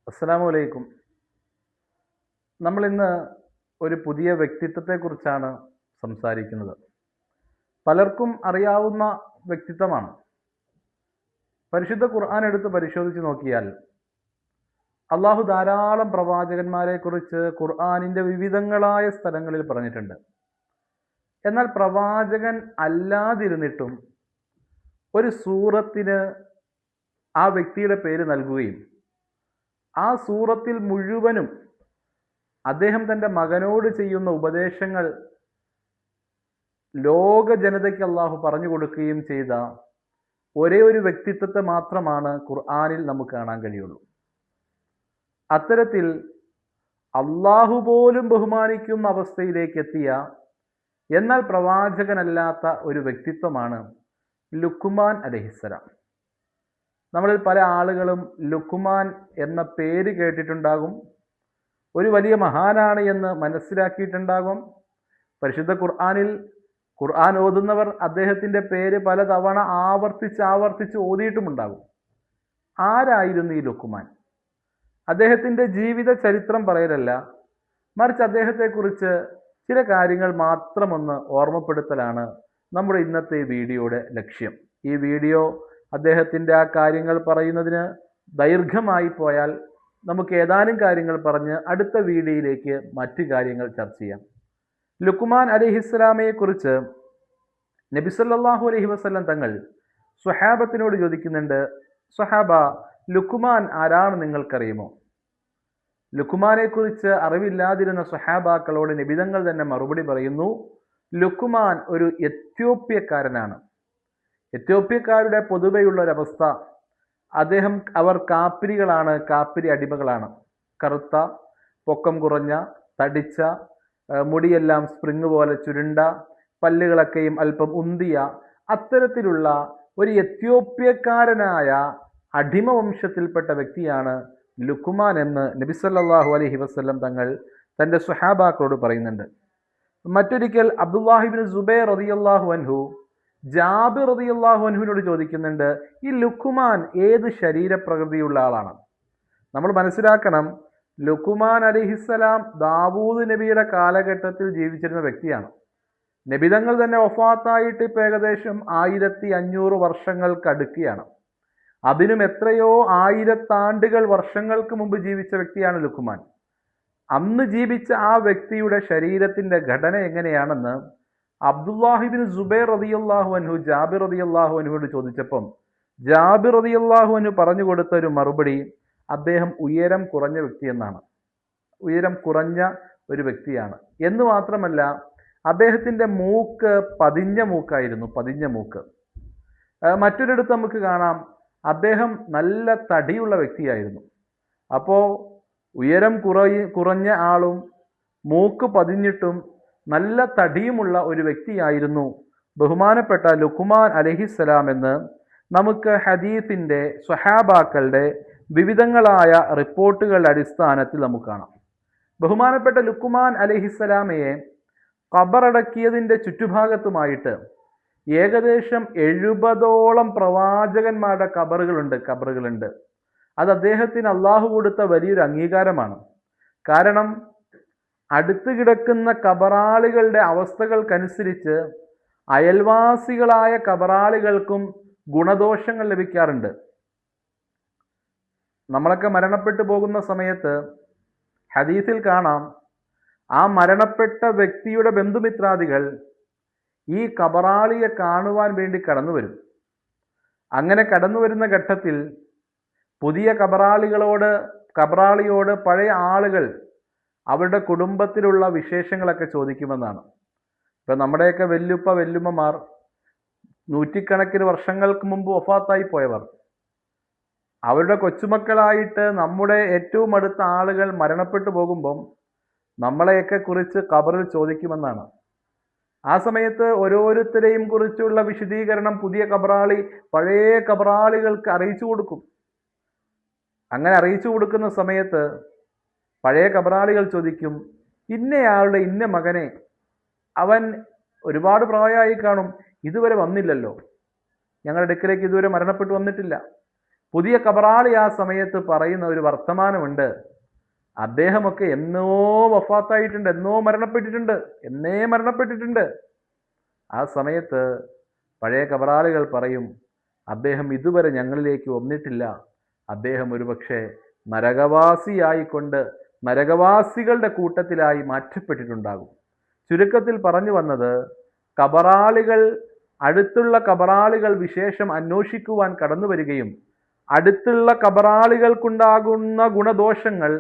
അസ്സലാമു അലൈക്കും. നമ്മൾ ഇന്ന് ഒരു പുതിയ വ്യക്തിത്വത്തെക്കുറിച്ചാണ് സംസാരിക്കുന്നത്. പലർക്കും അറിയാവുന്ന വ്യക്തിത്വമാണ്. പരിശുദ്ധ ഖുർആൻ എടുത്ത് പരിശോധിച്ച് നോക്കിയാൽ അള്ളാഹു ധാരാളം പ്രവാചകന്മാരെ കുറിച്ച് ഖുർആനിൻ്റെ വിവിധങ്ങളായ സ്ഥലങ്ങളിൽ പറഞ്ഞിട്ടുണ്ട്. എന്നാൽ പ്രവാചകൻ അല്ലാതിരുന്നിട്ടും ഒരു സൂറത്തിന് ആ വ്യക്തിയുടെ പേര് നൽകുകയും ആ സൂറത്തിൽ മുഴുവനും അദ്ദേഹം തൻ്റെ മകനോട് ചെയ്യുന്ന ഉപദേശങ്ങൾ ലോക ജനതയ്ക്ക് അള്ളാഹു പറഞ്ഞു കൊടുക്കുകയും ചെയ്ത ഒരേ ഒരു വ്യക്തിത്വത്തെ മാത്രമാണ് ഖുർആനിൽ നമുക്ക് കാണാൻ കഴിയുള്ളൂ. അത്തരത്തിൽ അള്ളാഹു പോലും ബഹുമാനിക്കുന്ന അവസ്ഥയിലേക്ക് എത്തിയ എന്നാൽ പ്രവാചകനല്ലാത്ത ഒരു വ്യക്തിത്വമാണ് ലുക്മാൻ അലൈഹിസ്സലാം. നമ്മളിൽ പല ആളുകളും ലുക്മാൻ എന്ന പേര് കേട്ടിട്ടുണ്ടാകും, ഒരു വലിയ മഹാനാണ് എന്ന് മനസ്സിലാക്കിയിട്ടുണ്ടാകും. പരിശുദ്ധ ഖുർആൻ ഓതുന്നവർ അദ്ദേഹത്തിൻ്റെ പേര് പലതവണ ആവർത്തിച്ച് ഓതിയിട്ടുമുണ്ടാകും. ആരായിരുന്നു ഈ ലുക്മാൻ? അദ്ദേഹത്തിൻ്റെ ജീവിത ചരിത്രം പറയലല്ല, മറിച്ച് അദ്ദേഹത്തെക്കുറിച്ച് ചില കാര്യങ്ങൾ മാത്രമൊന്ന് ഓർമ്മപ്പെടുത്തലാണ് നമ്മുടെ ഇന്നത്തെ വീഡിയോയുടെ ലക്ഷ്യം. ഈ വീഡിയോ അദ്ദേഹത്തിൻ്റെ ആ കാര്യങ്ങൾ പറയുന്നതിന് ദൈർഘ്യമായി പോയാൽ നമുക്ക് ഏതാനും കാര്യങ്ങൾ പറഞ്ഞ് അടുത്ത വീഡിയോയിലേക്ക് മറ്റു കാര്യങ്ങൾ ചർച്ച ചെയ്യാം. ലുക്മാൻ അലൈഹിസ്സലാമയെ കുറിച്ച് നബി സല്ലല്ലാഹു അലൈഹി വസല്ലം തങ്ങൾ സ്വഹാബത്തിനോട് ചോദിക്കുന്നുണ്ട്, സ്വഹാബ, ലുക്മാൻ ആരാണ് നിങ്ങൾക്കറിയുമോ? ലുക്മാനെ കുറിച്ച് അറിവില്ലാതിരുന്ന സ്വഹാബാക്കളോട് നബിതങ്ങൾ തന്നെ മറുപടി പറയുന്നു, ലുക്മാൻ ഒരു എത്യോപ്യക്കാരനാണ്. എത്യോപ്യക്കാരുടെ പൊതുവെയുള്ളൊരവസ്ഥ, അവർ കാപ്പിരികളാണ്, കാപ്പിരി അടിമകളാണ്. കറുത്ത, പൊക്കം കുറഞ്ഞ, തടിച്ച, മുടിയെല്ലാം സ്പ്രിങ് പോലെ ചുരുണ്ട, പല്ലുകളൊക്കെയും അല്പം ഉന്തിയ, അത്തരത്തിലുള്ള ഒരു എത്യോപ്യക്കാരനായ അടിമ വംശത്തിൽപ്പെട്ട വ്യക്തിയാണ് ലുക്മാൻ എന്ന് നബി സല്ലല്ലാഹു അലൈഹി വസല്ലം തങ്ങൾ തൻ്റെ സ്വഹാബാക്കളോട് പറയുന്നുണ്ട്. മറ്റൊരിക്കൽ അബ്ദുല്ലാഹിബ്നു സുബൈർ റളിയല്ലാഹു അൻഹു ജാബിർ റളിയല്ലാഹു അൻഹുവിനോട് ചോദിക്കുന്നുണ്ട്, ഈ ലുക്മാൻ ഏത് ശരീരപ്രകൃതിയുള്ള ആളാണ്? നമ്മൾ മനസ്സിലാക്കണം, ലുക്മാൻ അലൈഹിസ്സലാം ദാവൂദ് നബിയുടെ കാലഘട്ടത്തിൽ ജീവിച്ചിരുന്ന വ്യക്തിയാണ്. നബിതങ്ങൾ തന്നെ വഫാത്തായിട്ട് ഇപ്പോൾ ഏകദേശം 1500 വർഷങ്ങൾക്കടുക്കുകയാണ്. അതിനും എത്രയോ ആയിരത്താണ്ടുകൾ വർഷങ്ങൾക്ക് മുമ്പ് ജീവിച്ച വ്യക്തിയാണ് ലുക്മാൻ. അന്ന് ജീവിച്ച ആ വ്യക്തിയുടെ ശരീരത്തിൻ്റെ ഘടന എങ്ങനെയാണെന്ന് അബ്ദുല്ലാഹിബ്നു സുബൈർ റളിയല്ലാഹു അൻഹു ജാബിർ റളിയല്ലാഹു അൻഹുവോട് ചോദിച്ചപ്പം ജാബിർ റളിയല്ലാഹു അൻഹു പറഞ്ഞു കൊടുത്ത ഒരു മറുപടി, അദ്ദേഹം ഉയരം കുറഞ്ഞ വ്യക്തി എന്നാണ്. ഉയരം കുറഞ്ഞ ഒരു വ്യക്തിയാണ് എന്ന് മാത്രമല്ല, അദ്ദേഹത്തിൻ്റെ മൂക്ക് പതിഞ്ഞ മൂക്കായിരുന്നു, പതിഞ്ഞ മൂക്ക്. മറ്റൊരിടത്ത് നമുക്ക് കാണാം, അദ്ദേഹം നല്ല തടിയുള്ള വ്യക്തിയായിരുന്നു. അപ്പോൾ ഉയരം കുറഞ്ഞ ആളും മൂക്ക് പതിഞ്ഞിട്ടും നല്ല തടിയുമുള്ള ഒരു വ്യക്തിയായിരുന്നു ബഹുമാനപ്പെട്ട ലുക്മാൻ അലൈഹിസ്സലാം എന്ന് നമുക്ക് ഹദീസിൻ്റെ സ്വഹാബാക്കളുടെ വിവിധങ്ങളായ റിപ്പോർട്ടുകളുടെ അടിസ്ഥാനത്തിൽ നമുക്ക് കാണാം. ബഹുമാനപ്പെട്ട ലുക്മാൻ അലൈഹിസ്സലാമയെ ഖബറടക്കിയതിൻ്റെ ചുറ്റുഭാഗത്തുമായിട്ട് ഏകദേശം 70ഓളം പ്രവാചകന്മാരുടെ ഖബറുകളുണ്ട്. അത് അദ്ദേഹത്തിന് അള്ളാഹു കൊടുത്ത വലിയൊരു അംഗീകാരമാണ്. കാരണം അടുത്ത് കിടക്കുന്ന ഖബറാളികളുടെ അവസ്ഥകൾക്കനുസരിച്ച് അയൽവാസികളായ ഖബറാളികൾക്കും ഗുണദോഷങ്ങൾ ലഭിക്കാറുണ്ട്. നമ്മളൊക്കെ മരണപ്പെട്ടു പോകുന്ന സമയത്ത് ഹദീസിൽ കാണാം, ആ മരണപ്പെട്ട വ്യക്തിയുടെ ബന്ധുമിത്രാദികൾ ഈ ഖബറാളിയെ കാണുവാൻ വേണ്ടി കടന്നു വരും. അങ്ങനെ കടന്നു വരുന്ന ഘട്ടത്തിൽ പുതിയ ഖബറാളിയോട് പഴയ ആളുകൾ അവരുടെ കുടുംബത്തിലുള്ള വിശേഷങ്ങളൊക്കെ ചോദിക്കുമെന്നാണ്. ഇപ്പം നമ്മുടെയൊക്കെ വല്യുമ്മമാർ നൂറ്റിക്കണക്കിന് വർഷങ്ങൾക്ക് മുമ്പ് വഫാത്തായി പോയവർ, അവരുടെ കൊച്ചുമക്കളായിട്ട് നമ്മുടെ ഏറ്റവും അടുത്ത ആളുകൾ മരണപ്പെട്ടു പോകുമ്പം നമ്മളെയൊക്കെ കുറിച്ച് ഖബറിൽ ചോദിക്കുമെന്നാണ്. ആ സമയത്ത് ഓരോരുത്തരെയും കുറിച്ചുള്ള വിശദീകരണം പുതിയ ഖബറാളി പഴയ ഖബറാളികൾക്ക് അറിയിച്ചു കൊടുക്കും. അങ്ങനെ അറിയിച്ചു കൊടുക്കുന്ന സമയത്ത് പഴയ ഖബറാളികൾ ചോദിക്കും, ഇന്നയാളുടെ ഇന്ന മകനെ, അവൻ ഒരുപാട് പ്രായമായി കാണും, ഇതുവരെ വന്നില്ലല്ലോ, ഞങ്ങളുടെ അടുക്കലേക്ക് ഇതുവരെ മരണപ്പെട്ടു വന്നിട്ടില്ല. പുതിയ കബറാളി ആ സമയത്ത് പറയുന്ന ഒരു വർത്തമാനമുണ്ട്. അദ്ദേഹമൊക്കെ എന്നോ വഫാത്തായിട്ടുണ്ട്, എന്നോ മരണപ്പെട്ടിട്ടുണ്ട്, എന്നേ മരണപ്പെട്ടിട്ടുണ്ട്. ആ സമയത്ത് പഴയ കബറാളികൾ പറയും, അദ്ദേഹം ഇതുവരെ ഞങ്ങളിലേക്ക് വന്നിട്ടില്ല, അദ്ദേഹം ഒരുപക്ഷെ നരകവാസിയായിക്കൊണ്ട് നരകവാസികളുടെ കൂട്ടത്തിലായി മാറ്റപ്പെട്ടിട്ടുണ്ടാകും. ചുരുക്കത്തിൽ പറഞ്ഞു വന്നത്, കബറാളികൾ, അടുത്തുള്ള കബറാളികൾ വിശേഷം അന്വേഷിക്കുവാൻ കടന്നു വരികയും അടുത്തുള്ള കബറാളികൾക്കുണ്ടാകുന്ന ഗുണദോഷങ്ങൾ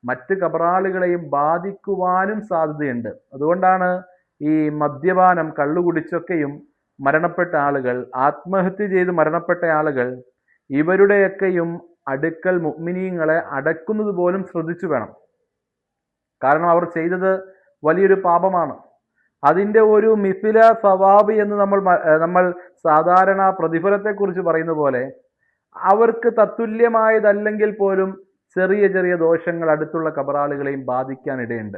മറ്റ് കബറാളികളെയും ബാധിക്കുവാനും സാധ്യതയുണ്ട്. അതുകൊണ്ടാണ് ഈ മദ്യപാനം, കള്ളുകുടിച്ചൊക്കെയും മരണപ്പെട്ട ആളുകൾ, ആത്മഹത്യ ചെയ്ത് മരണപ്പെട്ട ആളുകൾ, ഇവരുടെയൊക്കെയും അടുക്കൽ മുഅ്മിനീങ്ങളെ അടക്കുന്നത് പോലും ശ്രദ്ധിച്ചു വേണം. കാരണം അവർ ചെയ്തത് വലിയൊരു പാപമാണ്. അതിൻ്റെ ഒരു മിഥില സവാബ് എന്ന് നമ്മൾ സാധാരണ പ്രതിഫലത്തെക്കുറിച്ച് പറയുന്ന പോലെ അവർക്ക് തത്തുല്യമായതല്ലെങ്കിൽ പോലും ചെറിയ ചെറിയ ദോഷങ്ങൾ അടുത്തുള്ള കബറാളികളെയും ബാധിക്കാനിടയുണ്ട്.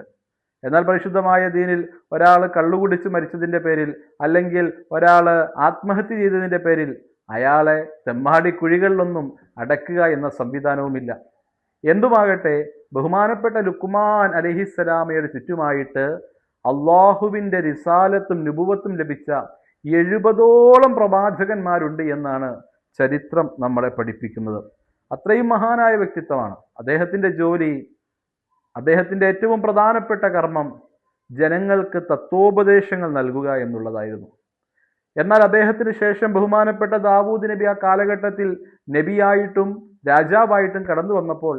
എന്നാൽ പരിശുദ്ധമായ ദീനിൽ ഒരാൾ കള്ളുകുടിച്ച് മരിച്ചതിൻ്റെ പേരിൽ, അല്ലെങ്കിൽ ഒരാൾ ആത്മഹത്യ ചെയ്തതിൻ്റെ പേരിൽ അയാളെ തെമ്മാടി കുഴികളിലൊന്നും അടക്കുക എന്ന സംവിധാനവുമില്ല. എന്തുമാകട്ടെ, ബഹുമാനപ്പെട്ട ലുക്മാൻ അലൈഹിസ്സലാമയുടെ ചുറ്റുമായിട്ട് അള്ളാഹുവിൻ്റെ റിസാലത്തും നുബുവത്തും ലഭിച്ച 70ഓളം പ്രവാചകന്മാരുണ്ട് എന്നാണ് ചരിത്രം നമ്മളെ പഠിപ്പിക്കുന്നത്. അത്രയും മഹാനായ വ്യക്തിത്വമാണ്. അദ്ദേഹത്തിൻ്റെ ജോലി, അദ്ദേഹത്തിൻ്റെ ഏറ്റവും പ്രധാനപ്പെട്ട കർമ്മം ജനങ്ങൾക്ക് തത്വോപദേശങ്ങൾ നൽകുക എന്നുള്ളതായിരുന്നു. എന്നാൽ അദ്ദേഹത്തിന് ശേഷം ബഹുമാനപ്പെട്ട ദാവൂദ് നബി ആ കാലഘട്ടത്തിൽ നബിയായിട്ടും രാജാവായിട്ടും കടന്നു വന്നപ്പോൾ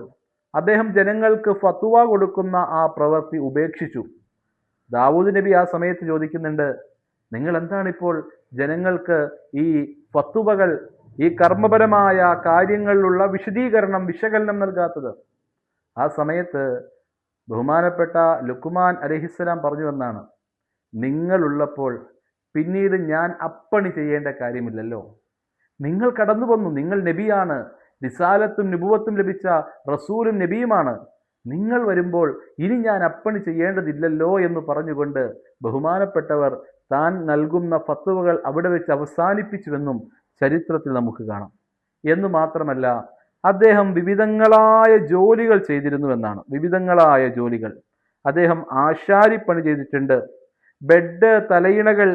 അദ്ദേഹം ജനങ്ങൾക്ക് ഫത്വ കൊടുക്കുന്ന ആ പ്രവൃത്തി ഉപേക്ഷിച്ചു. ദാവൂദ് നബി ആ സമയത്ത് ചോദിക്കുന്നുണ്ട്, നിങ്ങൾ എന്താണിപ്പോൾ ജനങ്ങൾക്ക് ഈ ഫത്വകൾ, ഈ കർമ്മപരമായ കാര്യങ്ങളിലുള്ള വിശകലനം നൽകാത്തത്? ആ സമയത്ത് ബഹുമാനപ്പെട്ട ലുക്മാൻ അലൈഹിസ്സലാം പറഞ്ഞു വന്നാണ്, നിങ്ങളുള്ളപ്പോൾ പിന്നീട് ഞാൻ അപ്പണി ചെയ്യേണ്ട കാര്യമില്ലല്ലോ. നിങ്ങൾ കടന്നു വന്നു, നിങ്ങൾ നബിയാണ്, റിസാലത്തും നുബുവത്തും ലഭിച്ച റസൂലും നബിയുമാണ്. നിങ്ങൾ വരുമ്പോൾ ഇനി ഞാൻ അപ്പണി ചെയ്യേണ്ടതില്ലല്ലോ എന്ന് പറഞ്ഞുകൊണ്ട് ബഹുമാനപ്പെട്ടവർ താൻ നൽകുന്ന ഫത്വകൾ അവിടെ വെച്ച് അവസാനിപ്പിച്ചുവെന്നും ചരിത്രത്തിൽ നമുക്ക് കാണാം. എന്നു മാത്രമല്ല, അദ്ദേഹം വിവിധങ്ങളായ ജോലികൾ ചെയ്തിരുന്നുവെന്നാണ്. വിവിധങ്ങളായ ജോലികൾ. അദ്ദേഹം ആശാരിപ്പണി ചെയ്തിട്ടുണ്ട്. ബെഡ്, തലയിണകൾ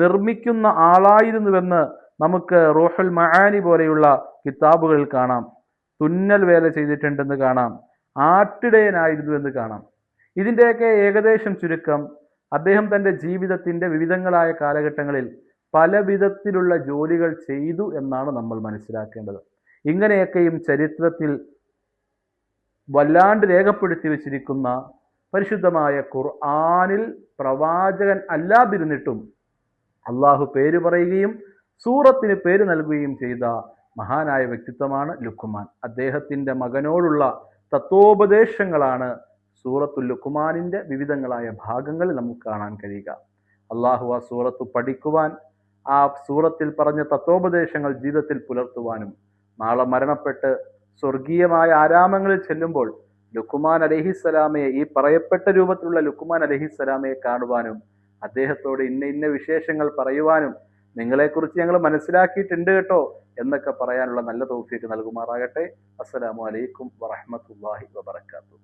നിർമ്മിക്കുന്ന ആളായിരുന്നുവെന്ന് നമുക്ക് റൂഹുൽ മആനി പോലെയുള്ള കിതാബുകളിൽ കാണാം. തുന്നൽ വേല ചെയ്തിട്ടുണ്ടെന്ന് കാണാം. ആട്ടിടയനായിരുന്നുവെന്ന് കാണാം. ഇതിൻ്റെയൊക്കെ ഏകദേശം ചുരുക്കം, അദ്ദേഹം തൻ്റെ ജീവിതത്തിൻ്റെ വിവിധങ്ങളായ കാലഘട്ടങ്ങളിൽ പല വിധത്തിലുള്ള ജോലികൾ ചെയ്തു എന്നാണ് നമ്മൾ മനസ്സിലാക്കേണ്ടത്. ഇങ്ങനെയൊക്കെയും ചരിത്രത്തിൽ വല്ലാണ്ട് രേഖപ്പെടുത്തി വച്ചിരിക്കുന്ന പരിശുദ്ധമായ ഖുർആനിൽ പ്രവാചകൻ അല്ലാതിരുന്നിട്ടും അള്ളാഹു പേര് പറയുകയും സൂറത്തിന് പേര് നൽകുകയും ചെയ്ത മഹാനായ വ്യക്തിത്വമാണ് ലുക്മാൻ. അദ്ദേഹത്തിൻ്റെ മകനോടുള്ള തത്വോപദേശങ്ങളാണ് സൂറത്തുൽ ലുക്മാനിൻ്റെ വിവിധങ്ങളായ ഭാഗങ്ങളിൽ നമുക്ക് കാണാൻ കഴിയുക. അള്ളാഹു ആ സൂറത്ത് പഠിക്കുവാൻ, ആ സൂറത്തിൽ പറഞ്ഞ തത്വോപദേശങ്ങൾ ജീവിതത്തിൽ പുലർത്തുവാനും, നാളെ മരണപ്പെട്ട് സ്വർഗീയമായ ആരാമങ്ങളിൽ ചെല്ലുമ്പോൾ ലുക്മാൻ അലൈഹിസ്സലാമയെ, ഈ പറയപ്പെട്ട രൂപത്തിലുള്ള ലുക്മാൻ അലൈഹിസ്സലാമയെ കാണുവാനും അദ്ദേഹത്തോട് ഇന്ന ഇന്ന വിശേഷങ്ങൾ പറയുവാനും, നിങ്ങളെക്കുറിച്ച് ഞങ്ങൾ മനസ്സിലാക്കിയിട്ടുണ്ട് കേട്ടോ എന്നൊക്കെ പറയാനുള്ള നല്ല തൗഫീഖ് നൽകുമാറാകട്ടെ. അസ്സലാമു അലൈക്കും വറഹ്മത്തുള്ളാഹി വബറകാതുഹു.